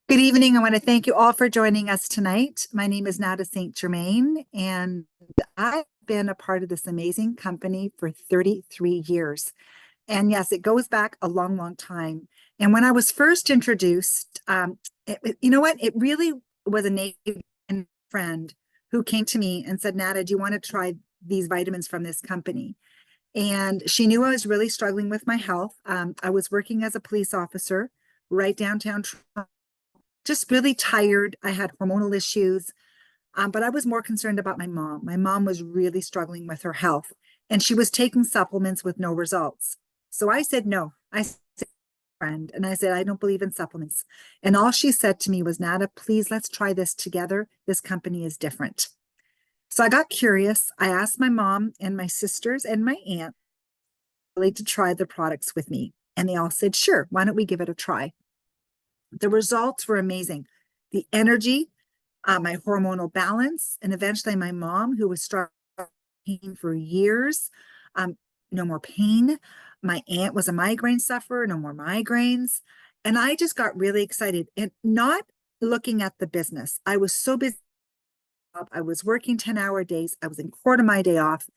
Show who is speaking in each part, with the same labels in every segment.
Speaker 1: Good evening. I want to thank you all for joining us tonight. My name is Nada St. Germain, and I've been a part of this amazing company for 33 years. And yes, it goes back a long, long time. And when I was first introduced, you know what? It really was a native friend who came to me and said, Nada, do you want to try these vitamins from this company? And she knew I was really struggling with my health. I was working as a police officer right downtown Toronto, just really tired. I had hormonal issues, but I was more concerned about my mom. My mom was really struggling with her health, and she was taking supplements with no results. So I said, no. I said, friend, and I said, I don't believe in supplements. And all she said to me was, Nada, please, let's try this together. This company is different. So I got curious. I asked my mom and my sisters and my aunt really to try the products with me. And they all said, sure, why don't we give it a try? The results were amazing. The energy, my hormonal balance, and eventually my mom, who was struggling with pain for years, um, no more pain. My aunt was a migraine sufferer, no more migraines. And I just got really excited and not looking at the business. I was so busy. I was working 10-hour days. I was in court on my day off.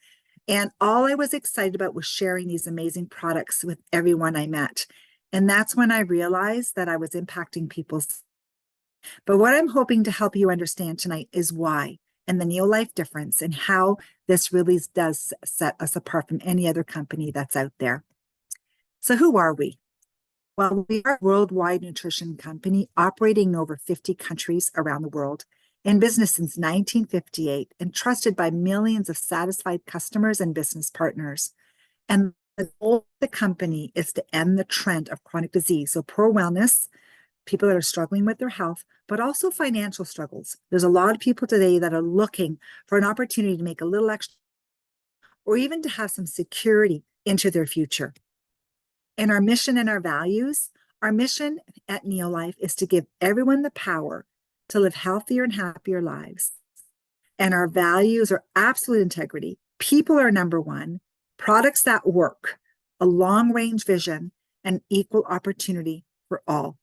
Speaker 1: And all I was excited about was sharing these amazing products with everyone I met. And that's when I realized that I was impacting people's. But what I'm hoping to help you understand tonight is why and the Neolife difference and how this really does set us apart from any other company that's out there. So who are we? Well, we are a worldwide nutrition company operating in over 50 countries around the world, in business since 1958 and trusted by millions of satisfied customers and business partners. And the goal of the company is to end the trend of chronic disease. So poor wellness, people that are struggling with their health, but also financial struggles. There's a lot of people today that are looking for an opportunity to make a little extra or even to have some security into their future. And our mission and our mission at Neolife is to give everyone the power to live healthier and happier lives. And our values are absolute integrity. People are number one, products that work, a long range vision, and equal opportunity for all.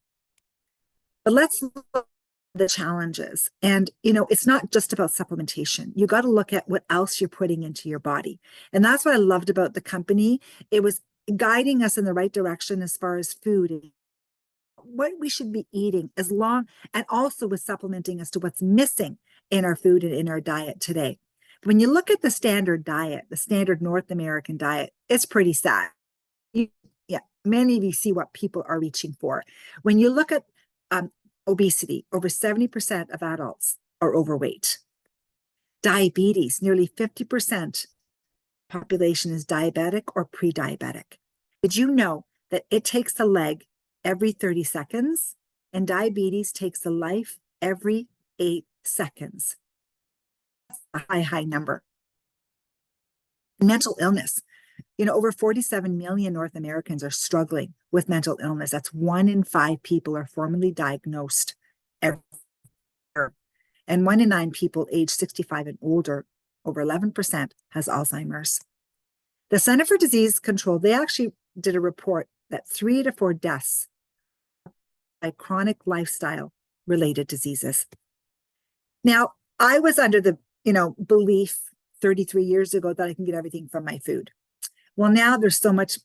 Speaker 1: But let's look at the challenges. And, it's not just about supplementation. You got to look at what else you're putting into your body. And that's what I loved about the company. It was guiding us in the right direction as far as food and what we should be eating and also with supplementing as to what's missing in our food and in our diet today. When you look at the standard diet, the standard North American diet, it's pretty sad. Yeah, many of you see what people are reaching for. When you look at obesity, over 70% of adults are overweight. Diabetes, nearly 50% population is diabetic or pre-diabetic. Did you know that it takes a leg every 30 seconds and diabetes takes a life every 8 seconds? That's a high number. Mental illness. Over 47 million North Americans are struggling with mental illness. That's 1 in 5 people are formally diagnosed every year. And 1 in 9 people aged 65 and older, over 11%, has Alzheimer's. The Center for Disease Control, they actually did a report that 3 to 4 deaths by chronic lifestyle related diseases. Now, I was under the, belief 33 years ago that I can get everything from my food. Well, now there's so much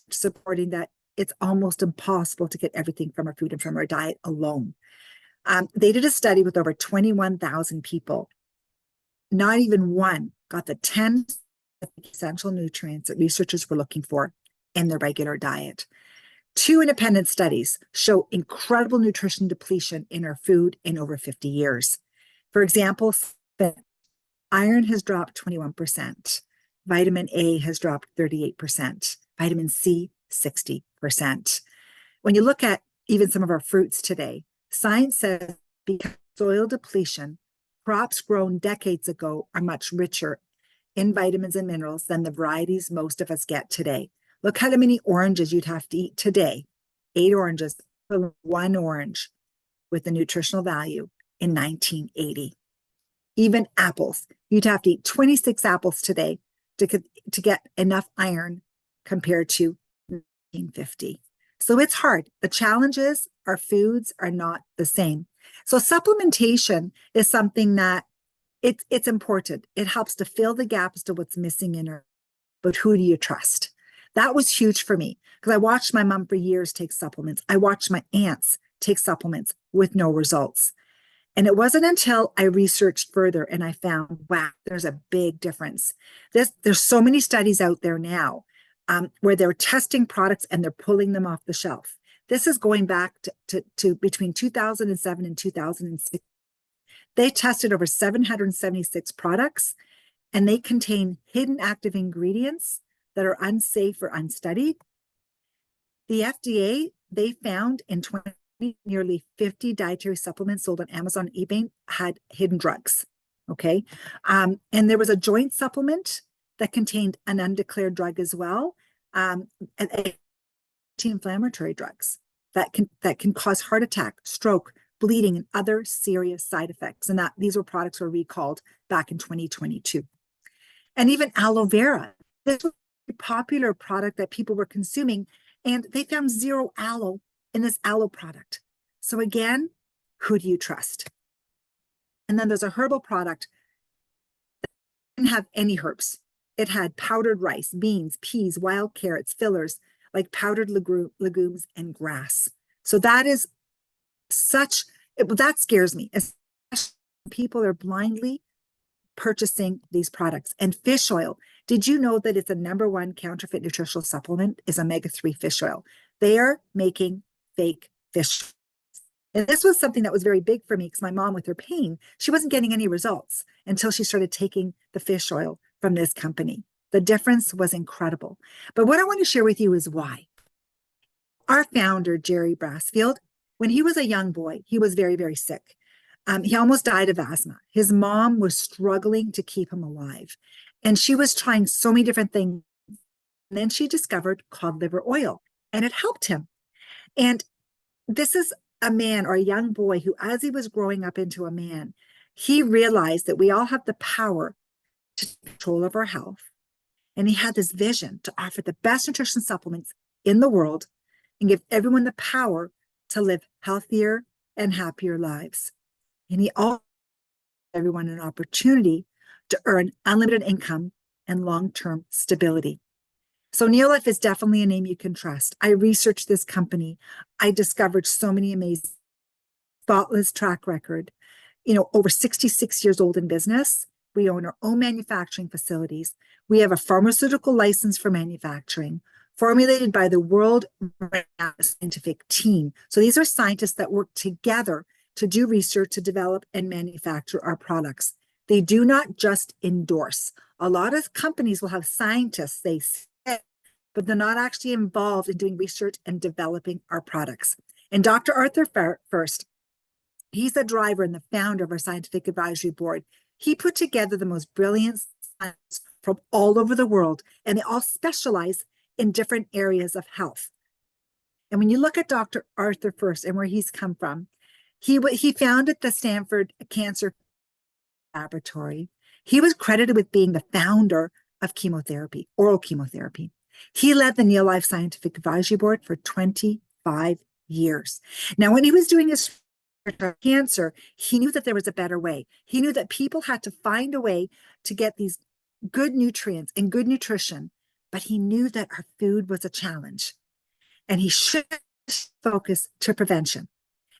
Speaker 1: supporting that it's almost impossible to get everything from our food and from our diet alone. They did a study with over 21,000 people. Not even one got the 10 essential nutrients that researchers were looking for in their regular diet. 2 independent studies show incredible nutrition depletion in our food in over 50 years. For example, iron has dropped 21%. Vitamin A has dropped 38%. Vitamin C, 60%. When you look at even some of our fruits today, science says because of soil depletion, crops grown decades ago are much richer in vitamins and minerals than the varieties most of us get today. Look how many oranges you'd have to eat today. 8 oranges, 1 orange with the nutritional value in 1980. Even apples, you'd have to eat 26 apples today to get enough iron compared to 1950. So it's hard. The challenge is our foods are not the same. So supplementation is something that it's important. It helps to fill the gap as to what's missing in our, but who do you trust? That was huge for me because I watched my mom for years take supplements. I watched my aunts take supplements with no results. And it wasn't until I researched further and I found, wow, there's a big difference. There's so many studies out there now where they're testing products and they're pulling them off the shelf. This is going back to between 2007 and 2006. They tested over 776 products and they contain hidden active ingredients that are unsafe or unstudied. The FDA, they found in 20, nearly 50 dietary supplements sold on Amazon and eBay had hidden drugs. Okay. And there was a joint supplement that contained an undeclared drug as well, anti-inflammatory drugs that can cause heart attack, stroke, bleeding, and other serious side effects. And that these were products were recalled back in 2022. And even aloe vera. This was a popular product that people were consuming, and they found zero aloe in this aloe product. So again, who do you trust? And then there's a herbal product that didn't have any herbs. It had powdered rice, beans, peas, wild carrots, fillers, like powdered legumes and grass. So that is that scares me, especially people are blindly purchasing these products. And fish oil, did you know that it's the #1 counterfeit nutritional supplement is omega-3 fish oil? They are making fake fish. And this was something that was very big for me because my mom, with her pain, she wasn't getting any results until she started taking the fish oil from this company. The difference was incredible. But what I want to share with you is why. Our founder, Jerry Brassfield, when he was a young boy, he was very, very sick. He almost died of asthma. His mom was struggling to keep him alive. And she was trying so many different things. And then she discovered cod liver oil, and it helped him. And this is a man or a young boy who, as he was growing up into a man, he realized that we all have the power to take control of our health. And he had this vision to offer the best nutrition supplements in the world and give everyone the power to live healthier and happier lives. And he also gave everyone an opportunity to earn unlimited income and long-term stability. So Neolife is definitely a name you can trust. I researched this company. I discovered so many amazing, thoughtless track record. Over 66 years old in business. We own our own manufacturing facilities. We have a pharmaceutical license for manufacturing, formulated by the world-renowned scientific team. So these are scientists that work together to do research, to develop and manufacture our products. They do not just endorse. A lot of companies will have scientists, they say, but they're not actually involved in doing research and developing our products. And Dr. Arthur First, he's the driver and the founder of our scientific advisory board. He put together the most brilliant scientists from all over the world, and they all specialize in different areas of health. And when you look at Dr. Arthur First and where he's come from, he founded the Stanford Cancer Laboratory. He was credited with being the founder of chemotherapy, oral chemotherapy. He led the Neolife Scientific Advisory Board for 25 years. Now, when he was doing his cancer, he knew that there was a better way. He knew that people had to find a way to get these good nutrients and good nutrition, but he knew that our food was a challenge. And he should focus to prevention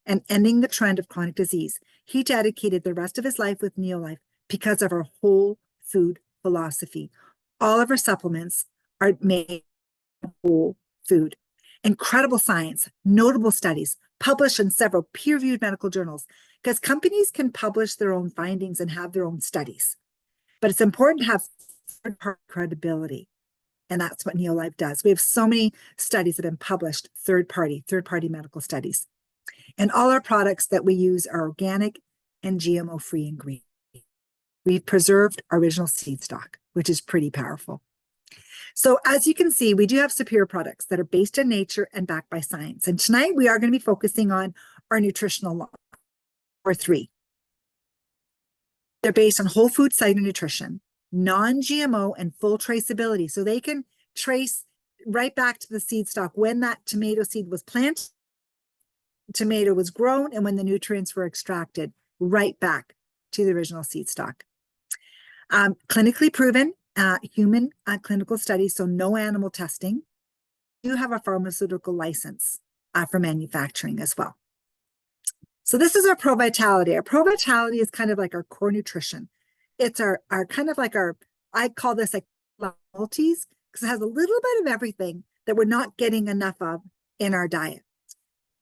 Speaker 1: and ending the trend of chronic disease. He dedicated the rest of his life with Neolife because of our whole food philosophy. All of our supplements are made of whole food. Incredible science, notable studies, published in several peer-reviewed medical journals, because companies can publish their own findings and have their own studies. But it's important to have third-party credibility. And that's what Neolife does. We have so many studies that have been published, third-party medical studies. And all our products that we use are organic and GMO-free ingredients. We've preserved our original seed stock, which is pretty powerful. So as you can see, we do have superior products that are based in nature and backed by science. And tonight we are going to be focusing on our nutritional law, or 3. They're based on whole food cytonutrition, non-GMO, and full traceability. So they can trace right back to the seed stock. When that tomato seed was planted, tomato was grown, and when the nutrients were extracted, right back to the original seed stock. Clinically proven, human clinical studies, so no animal testing. You have a pharmaceutical license for manufacturing as well. So this is our Pro Vitality. Our Pro Vitality is kind of like our core nutrition. It's our kind of like our, I call this like multis, because it has a little bit of everything that we're not getting enough of in our diet.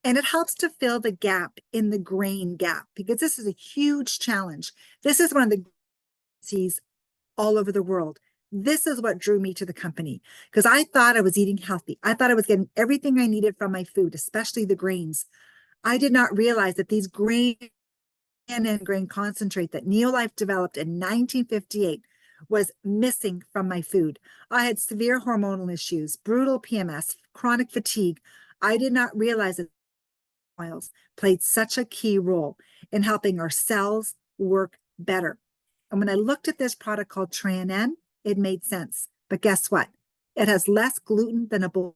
Speaker 1: And it helps to fill the gap in the grain gap, because this is a huge challenge. This is one of the sees all over the world. This is what drew me to the company, because I thought I was eating healthy. I thought I was getting everything I needed from my food, especially the grains. I did not realize that these grain and grain concentrate that Neolife developed in 1958 was missing from my food. I had severe hormonal issues, brutal PMS, chronic fatigue. I did not realize that oils played such a key role in helping our cells work better. And when I looked at this product called Tran-N, it made sense. But guess what? It has less gluten than a bowl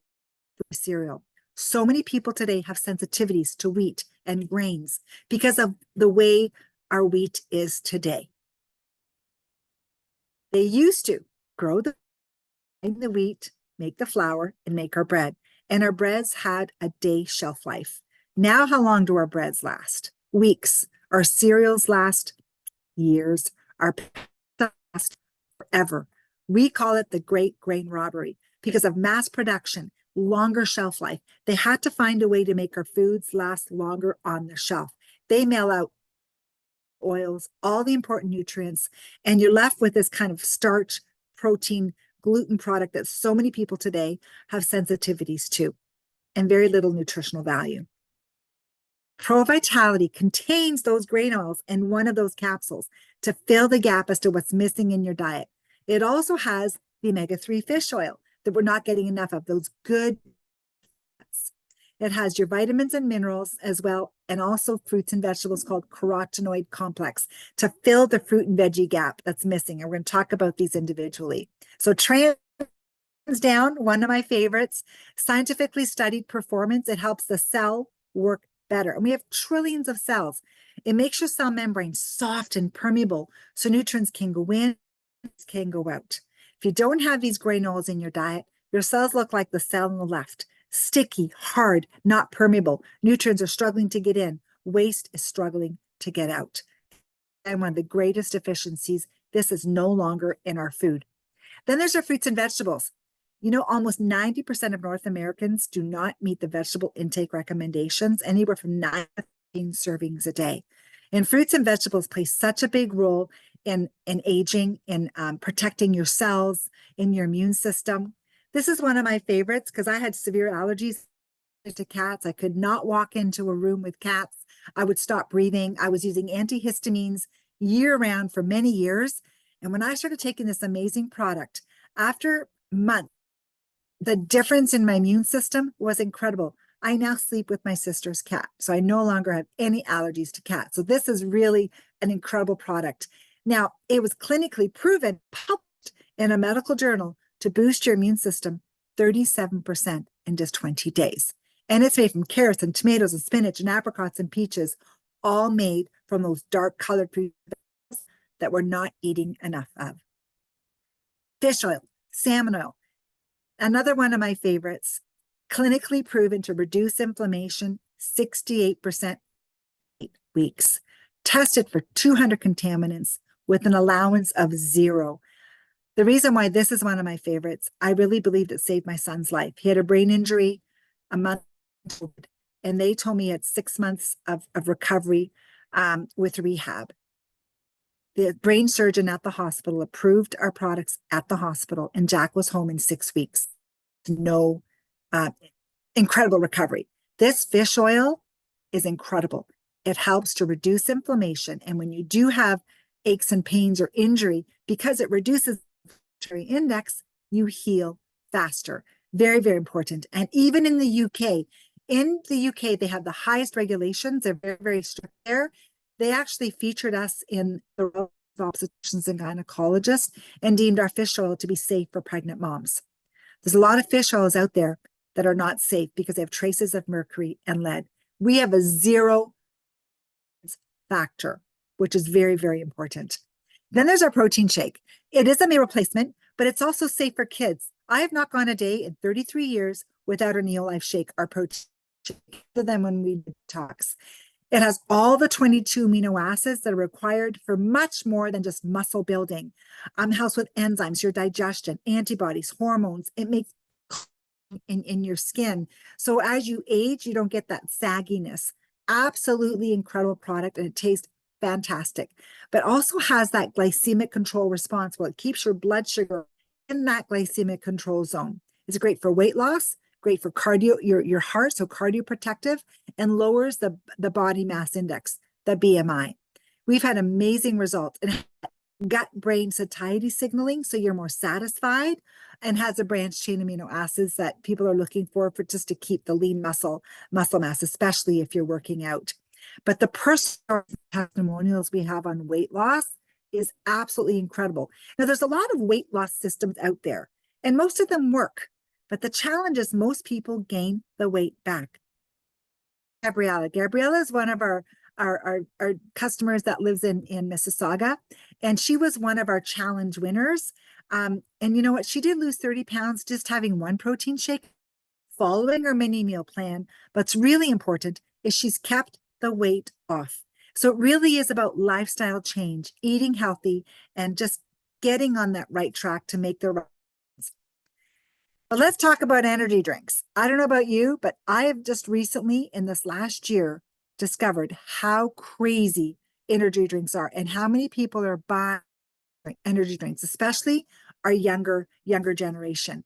Speaker 1: of cereal. So many people today have sensitivities to wheat and grains because of the way our wheat is today. They used to grow the wheat, make the flour, and make our bread. And our breads had a day shelf life. Now, how long do our breads last? Weeks. Our cereals last years. Our pasta last forever. We call it the great grain robbery because of mass production, longer shelf life. They had to find a way to make our foods last longer on the shelf. They mail out oils, all the important nutrients, and you're left with this kind of starch, protein, gluten product that so many people today have sensitivities to, and very little nutritional value. Pro Vitality contains those grain oils in one of those capsules to fill the gap as to what's missing in your diet. It also has the omega-3 fish oil that we're not getting enough of, those good fats. It has your vitamins and minerals as well, and also fruits and vegetables called carotenoid complex to fill the fruit and veggie gap that's missing. And we're going to talk about these individually. So hands down, one of my favorites, scientifically studied performance. It helps the cell work better. And we have trillions of cells. It makes your cell membrane soft and permeable so nutrients can go in, can go out. If you don't have these grain oils in your diet, your cells look like the cell on the left. Sticky, hard, not permeable. Nutrients are struggling to get in. Waste is struggling to get out. And one of the greatest deficiencies, this is no longer in our food. Then there's our fruits and vegetables. You know, almost 90% of North Americans do not meet the vegetable intake recommendations, anywhere from 9 to 15 servings a day. And fruits and vegetables play such a big role in aging, in protecting your cells, in your immune system. This is one of my favorites because I had severe allergies to cats. I could not walk into a room with cats. I would stop breathing. I was using antihistamines year round for many years. And when I started taking this amazing product, after months, the difference in my immune system was incredible. I now sleep with my sister's cat, so I no longer have any allergies to cats. So this is really an incredible product. Now, it was clinically proven, published in a medical journal, to boost your immune system 37% in just 20 days. And it's made from carrots and tomatoes and spinach and apricots and peaches, all made from those dark colored fruits that we're not eating enough of. Fish oil, salmon oil, another one of my favorites, clinically proven to reduce inflammation 68% 8 weeks, tested for 200 contaminants with an allowance of 0. The reason why this is one of my favorites, I really believe it saved my son's life. He had a brain injury a month old, and they told me he had 6 months of recovery with rehab. The brain surgeon at the hospital approved our products at the hospital, and Jack was home in 6 weeks. No incredible recovery. This fish oil is incredible. It helps to reduce inflammation. And when you do have aches and pains or injury, because it reduces the inflammatory index, you heal faster. Very, very important. And even in the UK, they have the highest regulations. They're very, very strict there. They actually featured us in the Royal Obstetricians and Gynecologists and deemed our fish oil to be safe for pregnant moms. There's a lot of fish oils out there that are not safe because they have traces of mercury and lead. We have a zero factor, which is very, very important. Then there's our protein shake. It is a meal replacement, but it's also safe for kids. I have not gone a day in 33 years without a Neolife shake, our protein shake, other than when we detox. It has all the 22 amino acids that are required for much more than just muscle building. Helps with enzymes, your digestion, antibodies, hormones. It makes in your skin. So as you age, you don't get that sagginess. Absolutely incredible product, and it tastes fantastic, but also has that glycemic control response. Well, it keeps your blood sugar in that glycemic control zone. It's great for weight loss, great for cardio, your heart, so cardioprotective, and lowers the body mass index, the BMI. We've had amazing results. And gut-brain satiety signaling, so you're more satisfied, and has a branched chain amino acids that people are looking for just to keep the lean muscle mass, especially if you're working out. But the personal testimonials we have on weight loss is absolutely incredible. Now, there's a lot of weight loss systems out there, and most of them work, but the challenge is most people gain the weight back. Gabriella is one of our customers that lives in Mississauga, and she was one of our challenge winners. And you know what? She did lose 30 pounds just having one protein shake, following her mini meal plan. But what's really important is she's kept the weight off. So it really is about lifestyle change, eating healthy, and just getting on that right track to make the right. But let's talk about energy drinks. I don't know about you, but I have just recently in this last year discovered how crazy energy drinks are and how many people are buying energy drinks, especially our younger generation.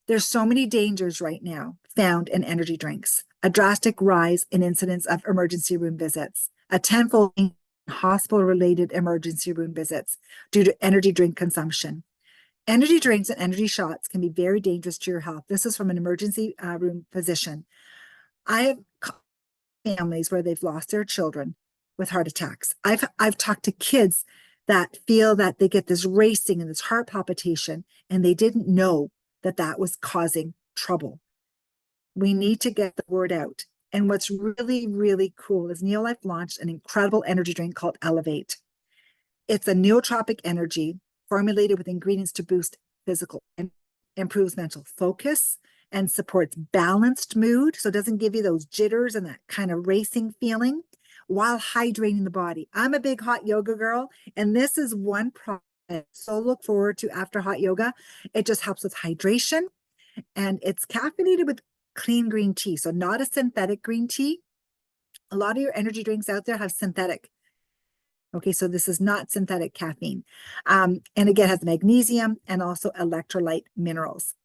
Speaker 1: There's so many dangers right now found in energy drinks. A drastic rise in incidence of emergency room visits, a tenfold in hospital-related emergency room visits due to energy drink consumption. Energy drinks and energy shots can be very dangerous to your health. This is from an emergency room physician. I have families where they've lost their children with heart attacks. I've talked to kids that feel that they get this racing and this heart palpitation, and they didn't know that was causing trouble. We need to get the word out. And what's really, really cool is Neolife launched an incredible energy drink called Elevate. It's a nootropic energy formulated with ingredients to boost physical and improves mental focus and supports balanced mood. So it doesn't give you those jitters and that kind of racing feeling while hydrating the body. I'm a big hot yoga girl, and this is one product I so look forward to after hot yoga. It just helps with hydration, and it's caffeinated with clean green tea. So not a synthetic green tea. A lot of your energy drinks out there have synthetic. Okay, so this is not synthetic caffeine. And again, it has magnesium and also electrolyte minerals.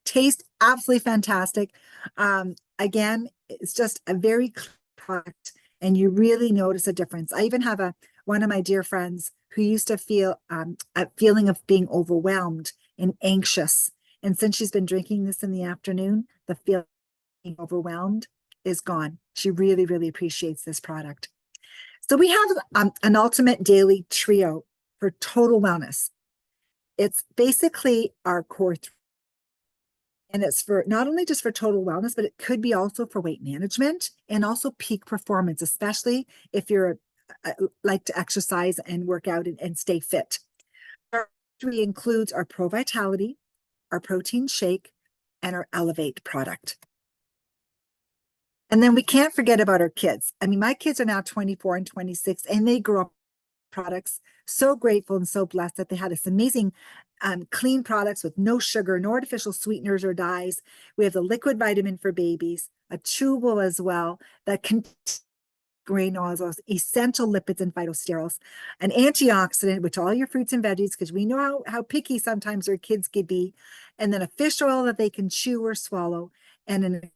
Speaker 1: Taste absolutely fantastic. Again, it's just a very clean product, and you really notice a difference. I even have one of my dear friends who used to feel a feeling of being overwhelmed and anxious. And since she's been drinking this in the afternoon, the feeling of being overwhelmed is gone. She really, really appreciates this product. So we have an ultimate daily trio for total wellness. It's basically our core and it's for not only just for total wellness, but it could be also for weight management and also peak performance, especially if you're like to exercise and work out and stay fit. Our three includes our Pro Vitality, our protein shake, and our Elevate product. And then we can't forget about our kids. I mean, my kids are now 24 and 26, and they grow up with products. So grateful and so blessed that they had this amazing clean products with no sugar, no artificial sweeteners or dyes. We have the liquid vitamin for babies, a chewable as well, that contains grain oils, essential lipids and phytosterols, an antioxidant, which all your fruits and veggies, because we know how picky sometimes our kids can be, and then a fish oil that they can chew or swallow, and an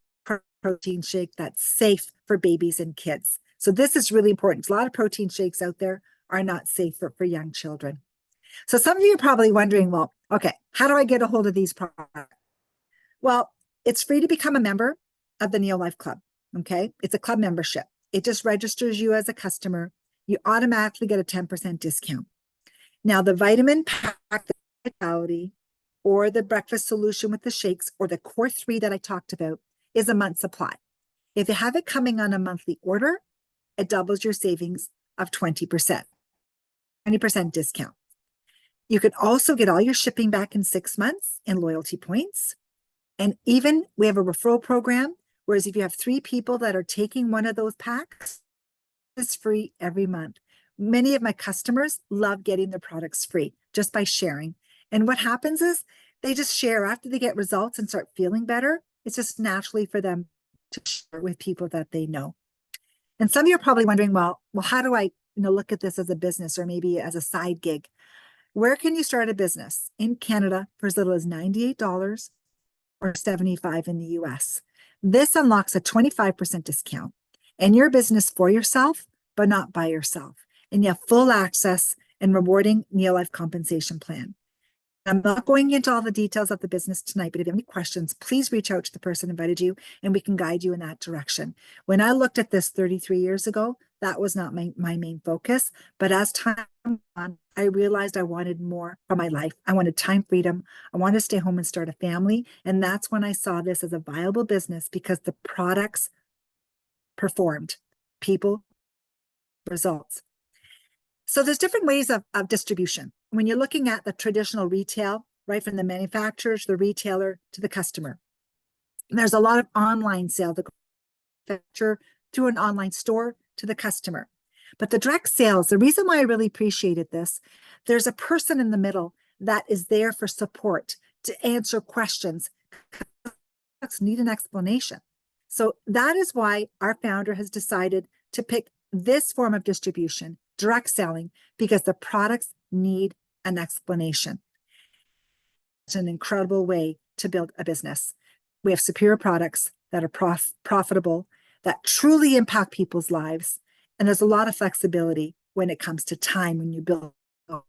Speaker 1: protein shake that's safe for babies and kids. So this is really important. A lot of protein shakes out there are not safe for young children. So some of you are probably wondering, well, okay, how do I get a hold of these products? Well, it's free to become a member of the Neolife Club, okay? It's a club membership. It just registers you as a customer. You automatically get a 10% discount. Now, the vitamin pack, the Vitality, or the breakfast solution with the shakes, or the core three that I talked about, is a month's supply. If you have it coming on a monthly order, it doubles your savings of 20%, 20% discount. You can also get all your shipping back in 6 months in loyalty points. And even we have a referral program, whereas if you have 3 people that are taking one of those packs, it's free every month. Many of my customers love getting their products free just by sharing. And what happens is they just share after they get results and start feeling better. It's just naturally for them to share with people that they know. And some of you are probably wondering, well, how do I, look at this as a business or maybe as a side gig? Where can you start a business? In Canada for as little as $98 or $75 in the US. This unlocks a 25% discount and your business for yourself, but not by yourself. And you have full access and rewarding Neolife compensation plan. I'm not going into all the details of the business tonight, but if you have any questions, please reach out to the person who invited you and we can guide you in that direction. When I looked at this 33 years ago, that was not my main focus. But as time went on, I realized I wanted more from my life. I wanted time freedom. I wanted to stay home and start a family. And that's when I saw this as a viable business because the products performed, people, results. So there's different ways of distribution. When you're looking at the traditional retail, right from the manufacturer to the retailer to the customer, and there's a lot of online sale, the manufacturer through an online store to the customer. But the direct sales, the reason why I really appreciated this, there's a person in the middle that is there for support to answer questions. Need an explanation. So that is why our founder has decided to pick this form of distribution, direct selling, because the products need an explanation. It's an incredible way to build a business. We have superior products that are profitable, that truly impact people's lives. And there's a lot of flexibility when it comes to time when you build a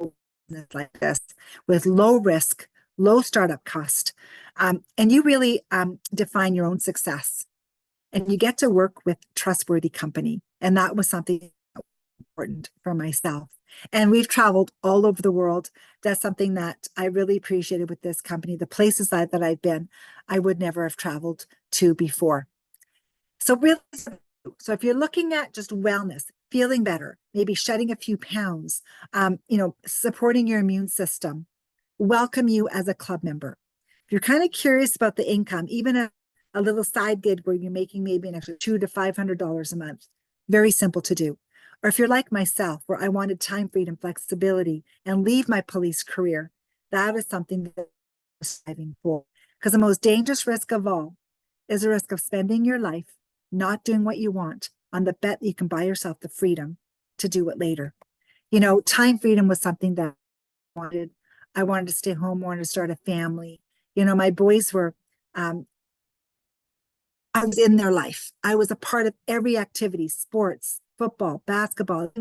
Speaker 1: business like this with low risk, low startup cost. And you really define your own success. And you get to work with trustworthy company. And that was something important for myself. And we've traveled all over the world. That's something that I really appreciated with this company. The places that I've been, I would never have traveled to before. So really, so if you're looking at just wellness, feeling better, maybe shedding a few pounds, supporting your immune system, welcome you as a club member. If you're kind of curious about the income, even a little side gig where you're making maybe an extra $200 to $500 a month, very simple to do. Or if you're like myself, where I wanted time freedom, flexibility, and leave my police career, that is something that I'm striving for. Because the most dangerous risk of all is the risk of spending your life not doing what you want on the bet that you can buy yourself the freedom to do it later. Time freedom was something that I wanted. I wanted to stay home, wanted to start a family. My boys were, I was in their life. I was a part of every activity, sports, football, basketball,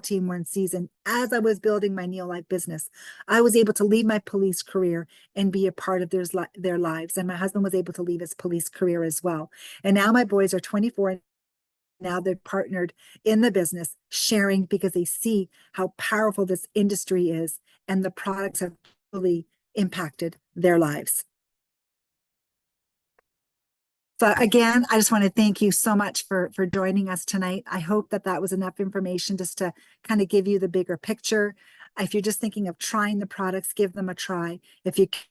Speaker 1: team one season. As I was building my Neolife business, I was able to leave my police career and be a part of their lives. And my husband was able to leave his police career as well. And now my boys are 24. Now they're partnered in the business, sharing because they see how powerful this industry is and the products have really impacted their lives. So again, I just want to thank you so much for joining us tonight. I hope that was enough information just to kind of give you the bigger picture. If you're just thinking of trying the products, give them a try. If you can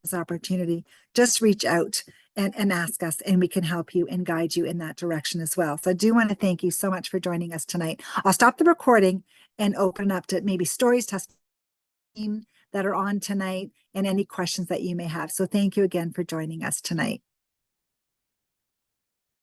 Speaker 1: this opportunity, just reach out and ask us, and we can help you and guide you in that direction as well. So I do want to thank you so much for joining us tonight. I'll stop the recording and open up to maybe stories, testimonies that are on tonight and any questions that you may have. So thank you again for joining us tonight.